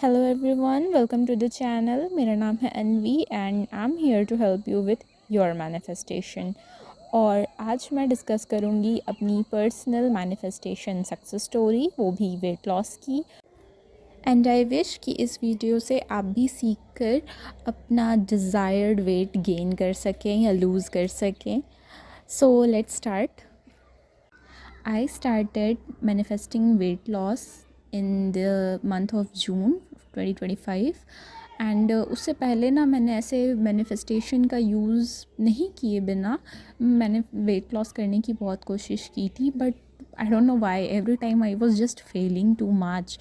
Hello everyone, welcome to the channel. मेरा नाम है Anvi and I am here to help you with your manifestation. और आज मैं डिस्कस करूँगी अपनी पर्सनल मैनिफेस्टेशन सक्सेस स्टोरी, वो भी वेट लॉस की। एंड आई विश कि इस वीडियो से आप भी सीख कर अपना डिज़ायर्ड वेट गेन कर सकें या लूज़ कर सकें। So let's start. I started manifesting weight loss in the month of June 2025 and उससे पहले ना मैंने ऐसे मैनिफेस्टेशन का यूज़ नहीं किए बिना मैंने वेट लॉस करने की बहुत कोशिश की थी, but I don't know why every time I was just failing too much.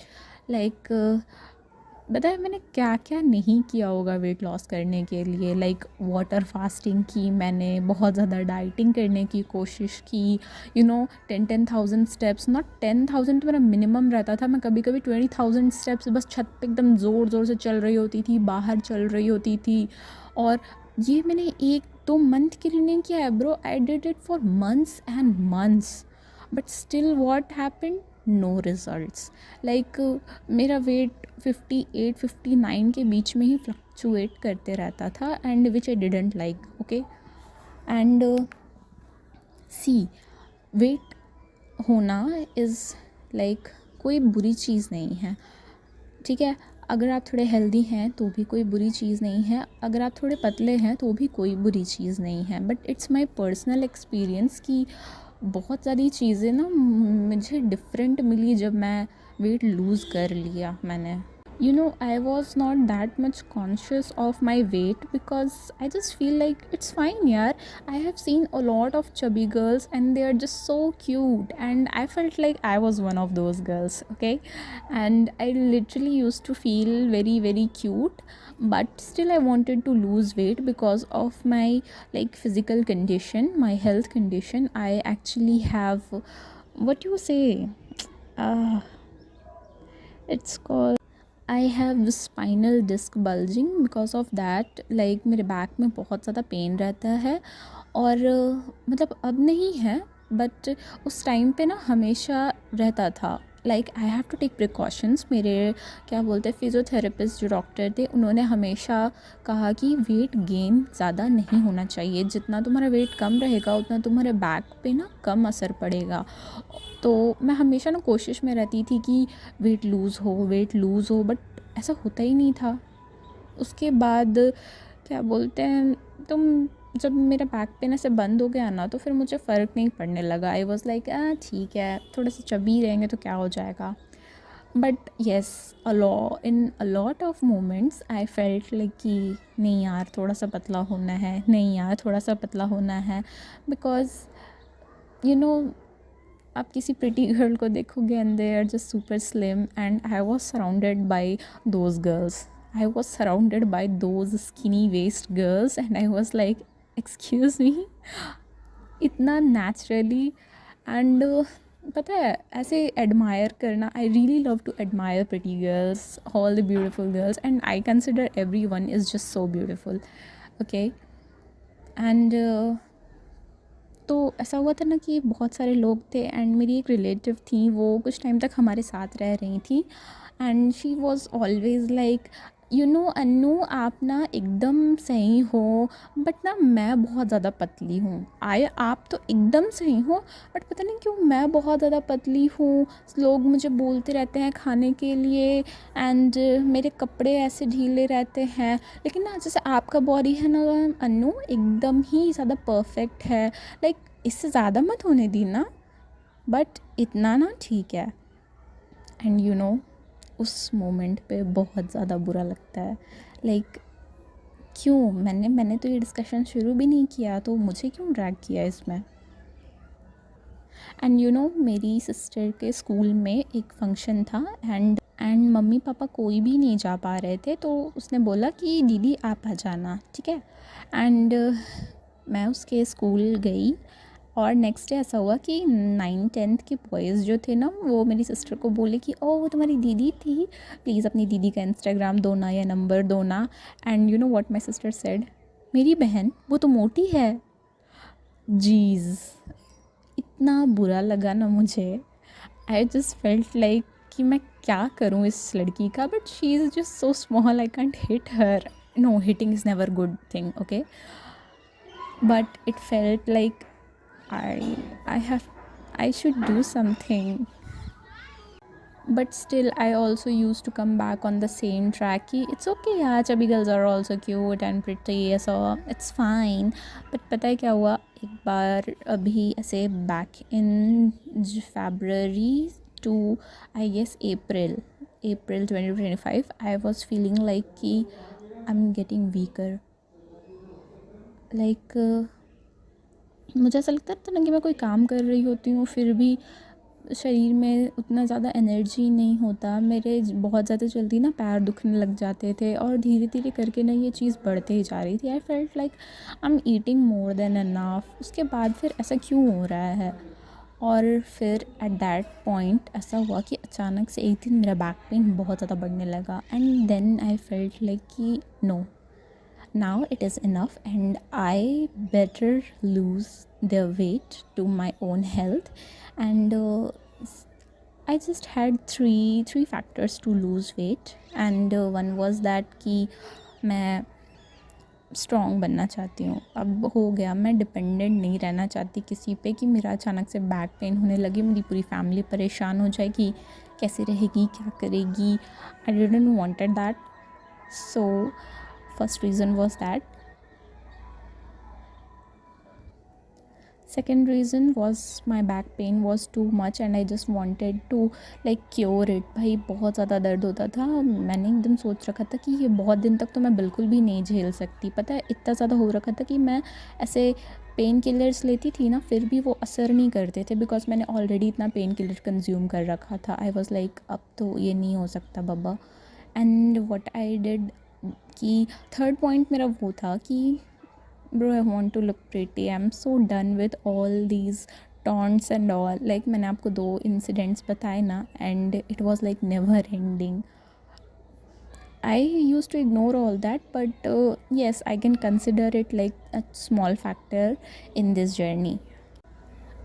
Like बताया मैंने क्या क्या नहीं किया होगा वेट लॉस करने के लिए। लाइक वाटर फास्टिंग की मैंने, बहुत ज़्यादा डाइटिंग करने की कोशिश की, 10,000 स्टेप्स, नॉट 10,000 तो मेरा मिनिमम रहता था, मैं कभी कभी 20,000 स्टेप्स बस छत पे एकदम ज़ोर ज़ोर से चल रही होती थी, बाहर चल रही होती थी। और ये मैंने 1-2 मंथ के लिए नहीं किया है bro, I did it for months and months, but still what happened, no results. Like मेरा वेट 58-59 के बीच में ही फ्लक्चुएट करते रहता था and which I didn't like. Okay, and see, weight होना इज़ लाइक कोई बुरी चीज़ नहीं है, ठीक है। अगर आप थोड़े हेल्दी हैं तो भी कोई बुरी चीज़ नहीं है, अगर आप थोड़े पतले हैं तो भी कोई बुरी चीज़ नहीं है। But it's my personal experience कि बहुत सारी चीज़ें ना मुझे डिफरेंट मिली जब मैं वेट लूज़ कर लिया मैंने। I was not that much conscious of my weight because I just feel like it's fine, yaar. I have seen a lot of chubby girls and they are just so cute, and I felt like I was one of those girls, okay? And I literally used to feel very very cute, but still I wanted to lose weight because of my like physical condition, my health condition. I actually have, what you say, uh, it's called, I have spinal disc bulging. Because of that like मेरे back में बहुत ज़्यादा pen रहता है। और मतलब अब नहीं है, बट उस टाइम पे ना हमेशा रहता था। Like I have to take precautions. मेरे क्या बोलते हैं फिज़ियोथेरेपिस्ट जो डॉक्टर थे, उन्होंने हमेशा कहा कि वेट गेन ज़्यादा नहीं होना चाहिए, जितना तुम्हारा वेट कम रहेगा उतना तुम्हारे बैक पे ना कम असर पड़ेगा। तो मैं हमेशा ना कोशिश में रहती थी कि वेट लूज़ हो, वेट लूज़ हो, बट ऐसा होता ही नहीं था। उसके बाद क्या बोलते हैं, तुम जब मेरा बैक पेन ऐसे बंद हो गया ना, तो फिर मुझे फ़र्क नहीं पड़ने लगा। आई वॉज़ लाइक ठीक है, थोड़े से चबी रहेंगे तो क्या हो जाएगा। But yes, in a lot of moments I felt like कि नहीं यार थोड़ा सा पतला होना है, नहीं यार थोड़ा सा पतला होना है। बिकॉज यू नो आप किसी प्रिटी गर्ल को देखोगे and they are just super slim, and I was surrounded by those girls, I was surrounded by those skinny waist girls, and I was like excuse me, इतना naturally. And पता है ऐसे admire करना, I really love to admire pretty girls, all the beautiful girls, and I consider every one is just so beautiful, okay. And तो ऐसा हुआ था ना कि बहुत सारे लोग थे, एंड मेरी एक रिलेटिव थी, वो कुछ टाइम तक हमारे साथ रह रही थी, and she was always like, Annu आप ना एकदम सही हो, बट ना मैं बहुत ज़्यादा पतली हूँ। आप तो एकदम सही हो, बट पता नहीं क्यों मैं बहुत ज़्यादा पतली हूँ। लोग मुझे बोलते रहते हैं खाने के लिए, एंड मेरे कपड़े ऐसे ढीले रहते हैं, लेकिन ना जैसे आपका बॉडी है ना अन्नू, एकदम ही ज़्यादा परफेक्ट है। लाइक इससे ज़्यादा मत होने दी ना, बट इतना ना ठीक है। एंड उस मोमेंट पे बहुत ज़्यादा बुरा लगता है। लाइक क्यों मैंने तो ये डिस्कशन शुरू भी नहीं किया, तो मुझे क्यों ड्रैग किया इसमें। एंड मेरी सिस्टर के स्कूल में एक फंक्शन था, एंड मम्मी पापा कोई भी नहीं जा पा रहे थे, तो उसने बोला कि दीदी आप आ जाना, ठीक है। एंड मैं उसके स्कूल गई, और नेक्स्ट डे ऐसा हुआ कि 9th-10th के बॉयज़ जो थे ना, वो मेरी सिस्टर को बोले कि ओ वो तुम्हारी दीदी थी, प्लीज़ अपनी दीदी का इंस्टाग्राम दो ना या नंबर दो ना। And what my sister said, मेरी बहन वो तो मोटी है। जीज़, इतना बुरा लगा ना मुझे। आई जस्ट फेल्ट लाइक कि मैं क्या करूँ इस लड़की का, but she is just so small, I can't hit her. No, hitting is never good thing, okay, but it felt like I should do something. But still I also used to come back on the same track कि it's okay यार, chubby girls are also cute and pretty, so it's fine. but पता है क्या हुआ, एक बार अभी ऐसे back in February to I guess April 2025, I was feeling like कि I'm getting weaker. like मुझे ऐसा लगता था ना कि मैं कोई काम कर रही होती हूँ फिर भी शरीर में उतना ज़्यादा एनर्जी नहीं होता, मेरे बहुत ज़्यादा जल्दी ना पैर दुखने लग जाते थे, और धीरे धीरे करके ना ये चीज़ बढ़ते ही जा रही थी. आई felt like I am eating more than enough. उसके बाद फिर ऐसा क्यों हो रहा है, और फिर एट दैट पॉइंट ऐसा हुआ कि अचानक से एक दिन मेरा बैक पेन बहुत ज़्यादा बढ़ने लगा, and then I felt like कि no, now it is enough and I better lose the weight to my own health. And I just had three factors to lose weight, and one was that कि मैं strong बनना चाहती हूँ. अब हो गया, मैं डिपेंडेंट नहीं रहना चाहती किसी पे कि मेरा अचानक से बैक पेन होने लगी, मेरी पूरी फैमिली परेशान हो जाएगी, कैसे रहेगी, क्या करेगी. I didn't wanted that. So first reason was that. Second reason was my back pain was too much and I just wanted to like cure it. भाई बहुत ज़्यादा दर्द होता था, मैंने एकदम सोच रखा था कि ये बहुत दिन तक तो मैं बिल्कुल भी नहीं झेल सकती. पता है इतना ज़्यादा हो रखा था कि मैं ऐसे पेन किलर्स लेती थी ना, फिर भी वो असर नहीं करते थे, बिकॉज मैंने ऑलरेडी इतना पेन किलर कंज्यूम कर रखा था. आई वॉज लाइक अब तो ये नहीं हो सकता बाबा. एंड व्हाट आई डिड कि थर्ड पॉइंट मेरा वो था कि bro I want to look pretty, I am so done with all these taunts and all. Like मैंने आपको 2 इंसिडेंट्स बताए ना, and it was like never ending. I use to ignore all that, but yes I can consider it like a small factor in this journey.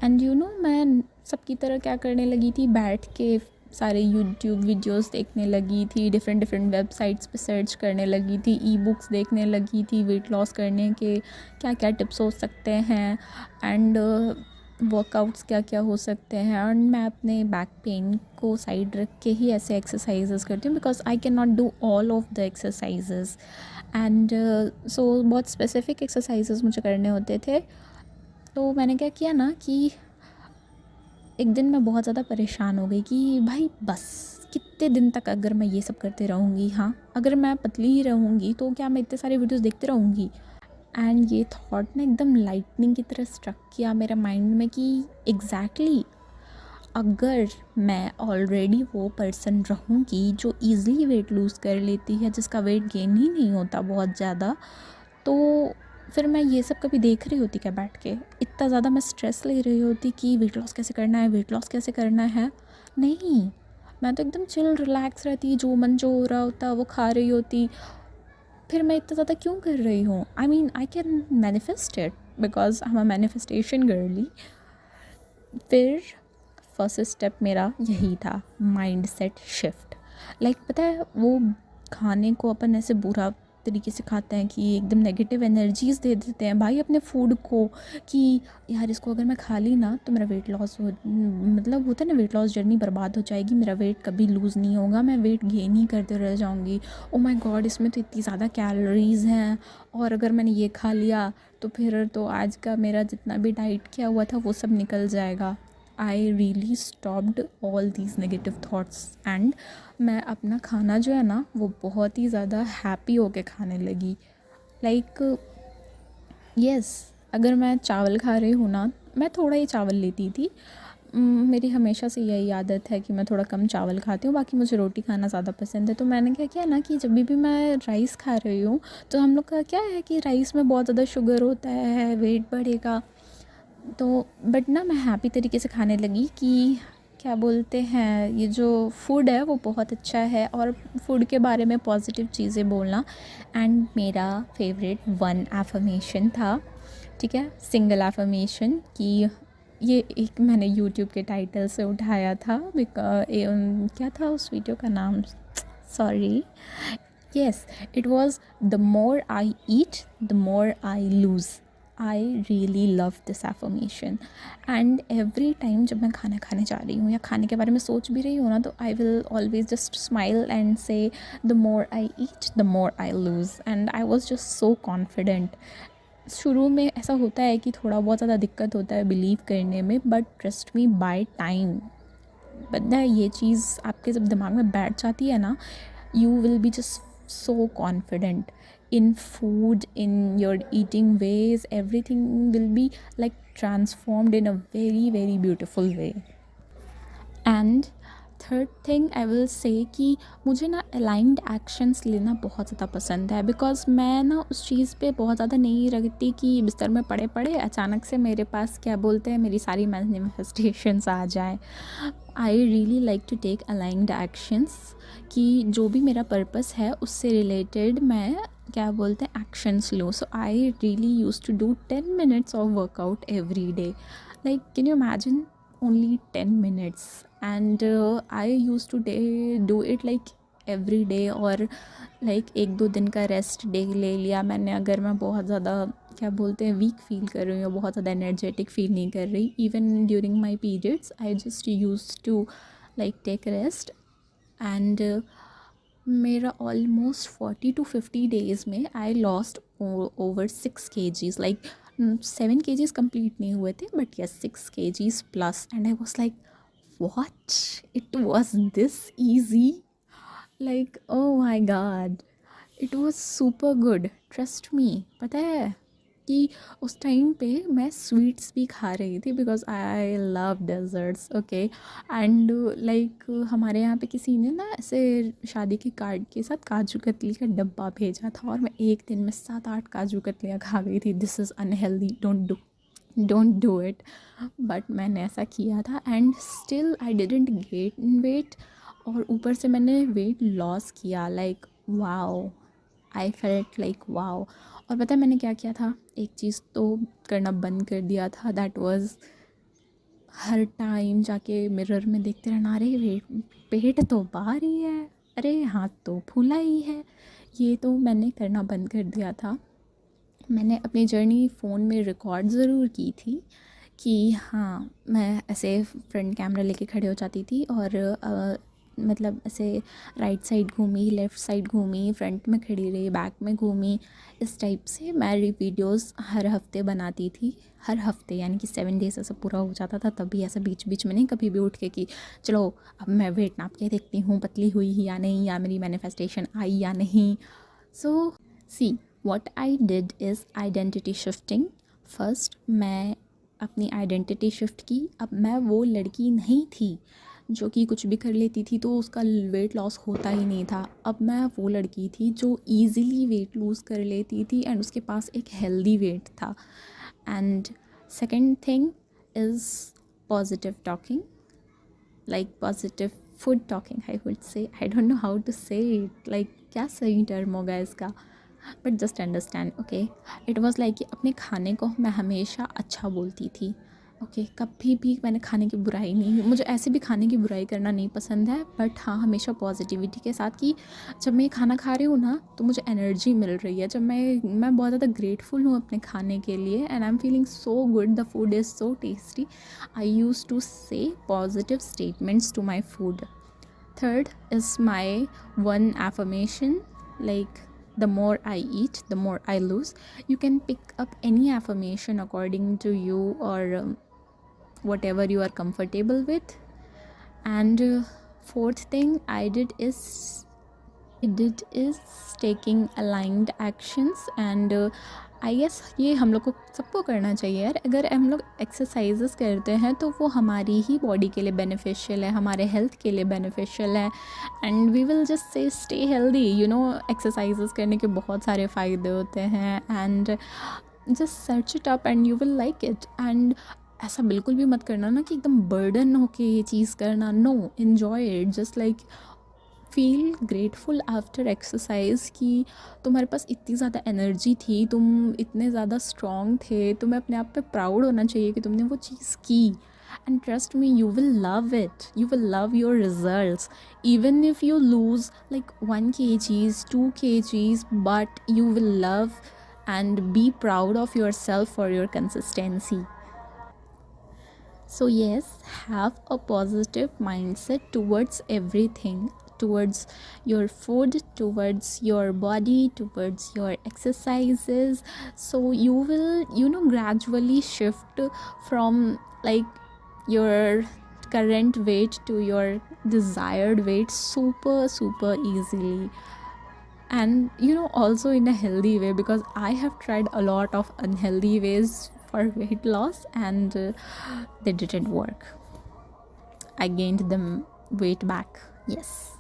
And you know मैं सबकी तरह क्या करने लगी थी, बैठ के सारे यूट्यूब वीडियोस देखने लगी थी, डिफरेंट वेबसाइट्स पे सर्च करने लगी थी, ई बुक्स देखने लगी थी वेट लॉस करने के क्या क्या टिप्स हो सकते हैं, एंड वर्कआउट्स क्या क्या हो सकते हैं. एंड मैं अपने बैक पेन को साइड रख के ही ऐसे एक्सरसाइजेस करती हूँ, because I can not do all of the exercises. And so बहुत स्पेसिफिक एक्सरसाइजेस मुझे करने होते थे. तो मैंने क्या किया ना कि एक दिन मैं बहुत ज़्यादा परेशान हो गई कि भाई बस कितने दिन तक अगर मैं ये सब करते रहूँगी, हाँ अगर मैं पतली ही रहूँगी तो क्या मैं इतने सारे वीडियोस देखते रहूँगी. एंड ये थॉट ने एकदम लाइटनिंग की तरह स्ट्रक किया मेरे माइंड में कि एग्जैक्टली अगर मैं ऑलरेडी वो पर्सन रहूँगी जो ईज़िली वेट लूज़ कर लेती है, जिसका वेट गेन ही नहीं होता बहुत ज़्यादा, तो फिर मैं ये सब कभी देख रही होती क्या बैठ के, इतना ज़्यादा मैं स्ट्रेस ले रही होती कि वेट लॉस कैसे करना है, वेट लॉस कैसे करना है. नहीं, मैं तो एकदम चिल रिलैक्स रहती, जो मन जो हो रहा होता वो खा रही होती. फिर मैं इतना ज़्यादा क्यों कर रही हूँ. I mean I can manifest it because I am a manifestation girly. फिर फर्स्ट स्टेप मेरा यही था, माइंड सेट शिफ्ट. लाइक पता है वो खाने को अपन ऐसे बुरा तरीके से खाते हैं कि एकदम नेगेटिव एनर्जीज़ दे देते हैं भाई अपने फूड को, कि यार इसको अगर मैं खा ली ना तो मेरा वेट लॉस हो, मतलब होता है ना वेट लॉस जर्नी बर्बाद हो जाएगी, मेरा वेट कभी लूज़ नहीं होगा, मैं वेट गेन ही करते रह जाऊँगी. ओ माय गॉड, इसमें तो इतनी ज़्यादा कैलोरीज़ हैं, और अगर मैंने ये खा लिया तो फिर तो आज का मेरा जितना भी डाइट किया हुआ था वो सब निकल जाएगा. I really stopped all these negative thoughts, and मैं अपना खाना जो है ना वो बहुत ही ज़्यादा हैप्पी होके खाने लगी. लाइक येस, अगर मैं चावल खा रही हूँ ना, मैं थोड़ा ही चावल लेती थी. मेरी हमेशा से यही आदत है कि मैं थोड़ा कम चावल खाती हूँ, बाकी मुझे रोटी खाना ज़्यादा पसंद है. तो मैंने क्या किया ना कि जब भी मैं राइस खा रही हूँ तो हम लोग का क्या है कि राइस में बहुत ज़्यादा शुगर होता है, वेट बढ़ेगा. तो बट ना मैं हैप्पी तरीके से खाने लगी कि क्या बोलते हैं, ये जो फूड है वो बहुत अच्छा है, और फूड के बारे में पॉजिटिव चीज़ें बोलना. एंड मेरा फेवरेट 1 एफर्मेशन था, ठीक है, सिंगल एफर्मेशन कि ये एक मैंने यूट्यूब के टाइटल से उठाया था, क्या था उस वीडियो का नाम, sorry, yes, it was the more I eat the more I loose. I really love this affirmation and every time जब मैं खाना खाने जा रही हूँ या खाने के बारे में सोच भी रही हूँ ना, तो I will always just smile and say the more I eat the more I lose. And I was just so confident. शुरू में ऐसा होता है कि थोड़ा बहुत ज़्यादा दिक्कत होता है बिलीव करने में, but trust me by time पता है ये चीज़ आपके जब दिमाग में बैठ जाती है ना, you will be just so confident in food, in your eating ways, everything will be like transformed in a very very beautiful way. And third thing I will say कि मुझे ना अलाइंड एक्शंस लेना बहुत ज़्यादा पसंद है, because मैं ना उस चीज़ पे बहुत ज़्यादा नहीं रखती कि बिस्तर में पड़े पड़े अचानक से मेरे पास क्या बोलते हैं मेरी सारी मैनिफेस्टेशंस आ जाएं। I really like to take aligned actions, कि जो भी मेरा पर्पस है उससे रिलेटेड मैं क्या बोलते हैं एक्शंस लूँ। So I really use to do 10 minutes of workout every day. Like can you imagine, only 10 minutes, and I used to do it like every day, और like 1-2 दिन का रेस्ट डे ले लिया मैंने अगर मैं बहुत ज़्यादा क्या बोलते हैं वीक फील कर रही हूँ, बहुत ज़्यादा एनर्जेटिक फील नहीं कर रही। Even during my periods I just use to like take rest. And मेरा ऑलमोस्ट 40 to 50 डेज़ में I lost over 6 kgs, like 7 kgs complete नहीं हुए थे, but yes 6 kgs plus. And I was like what, it was this easy, like oh my God, it was super good, trust me. पता है कि उस time पे मैं sweets भी खा रही थी because I love desserts, okay. And like हमारे यहाँ पे किसी ने ना ऐसे शादी के कार्ड के साथ काजू कतली का डब्बा भेजा था, और मैं एक दिन में 7-8 काजू कतलियाँ खा गई थी। This is unhealthy, don't do it, but मैंने ऐसा किया था and still I didn't gain weight, और ऊपर से मैंने वेट लॉस किया। लाइक वाओ, आई फेल्ट लाइक वाओ। और पता है मैंने क्या किया था, एक चीज़ तो करना बंद कर दिया था, दैट वाज हर टाइम जाके मिरर में देखते रहना, अरे पेट तो बाहर ही है, अरे हाथ तो फूला ही है। ये तो मैंने करना बंद कर दिया था। मैंने अपनी जर्नी फ़ोन में रिकॉर्ड ज़रूर की थी कि हाँ, मैं ऐसे फ्रंट कैमरा लेके खड़े हो जाती थी और मतलब ऐसे राइट साइड घूमी, लेफ़्ट साइड घूमी, फ्रंट में खड़ी रही, बैक में घूमी, इस टाइप से मैं वीडियोस हर हफ्ते बनाती थी। हर हफ्ते यानी कि 7 डेज़ ऐसा पूरा हो जाता था, तभी ऐसा बीच बीच में नहीं कभी भी उठ के कि चलो अब मैं वेट नाप के देखती हूँ पतली हुई या नहीं, या मेरी मैनिफेस्टेशन आई या नहीं। So see what I did is identity shifting. First मैं अपनी आइडेंटिटी शिफ्ट की। अब मैं वो लड़की नहीं थी जो कि कुछ भी कर लेती थी तो उसका वेट लॉस होता ही नहीं था। अब मैं वो लड़की थी जो ईज़िली वेट लूज़ कर लेती थी एंड उसके पास एक हेल्दी वेट था। And second thing is positive talking, like positive food talking I would say. I don't know how to say it, like क्या सही टर्म होगा इसका, but just understand, okay. It was like कि अपने खाने को मैं हमेशा अच्छा बोलती थी, ओके। कभी भी मैंने खाने की बुराई नहीं, मुझे ऐसे भी खाने की बुराई करना नहीं पसंद है, बट हाँ हमेशा पॉजिटिविटी के साथ कि जब मैं खाना खा रही हूँ ना तो मुझे एनर्जी मिल रही है, जब मैं बहुत ज़्यादा ग्रेटफुल हूँ अपने खाने के लिए and I am feeling so good, the food is so tasty. I use to say positive statements to my food. Third is my one affirmation, like the more I eat the more I lose. You can pick up any affirmation according to you, or whatever you are comfortable with. And fourth thing I did is taking aligned actions. and I guess ये हम लोग को सबको करना चाहिए यार। अगर हम लोग एक्सरसाइजेस करते हैं तो वो हमारी ही बॉडी के लिए बेनिफिशियल है, हमारे हेल्थ के लिए बेनिफिशियल है, and we will just say stay healthy. You know exercises करने के बहुत सारे फ़ायदे होते हैं, and just search it up and you will like it. And ऐसा बिल्कुल भी मत करना ना कि एकदम बर्डन होके ये चीज़ करना, no, enjoy it, just like feel grateful after exercise कि तुम्हारे पास इतनी ज़्यादा एनर्जी थी, तुम इतने ज़्यादा स्ट्रॉन्ग थे, तुम्हें अपने आप पे प्राउड होना चाहिए कि तुमने वो चीज़ की. And trust me, you will love it. You will love your results. Even if you lose like 1 kgs, 2 kgs, but you will love and be proud of yourself for your consistency. So, yes, have a positive mindset towards everything, towards your food, towards your body, towards your exercises. So, you will, gradually shift from like your current weight to your desired weight super, super easily. And also in a healthy way, because I have tried a lot of unhealthy ways for weight loss, and they didn't work. I gained them weight back. Yes.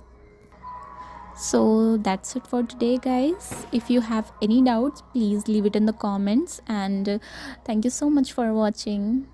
So that's it for today, guys. If you have any doubts, please leave it in the comments, and thank you so much for watching.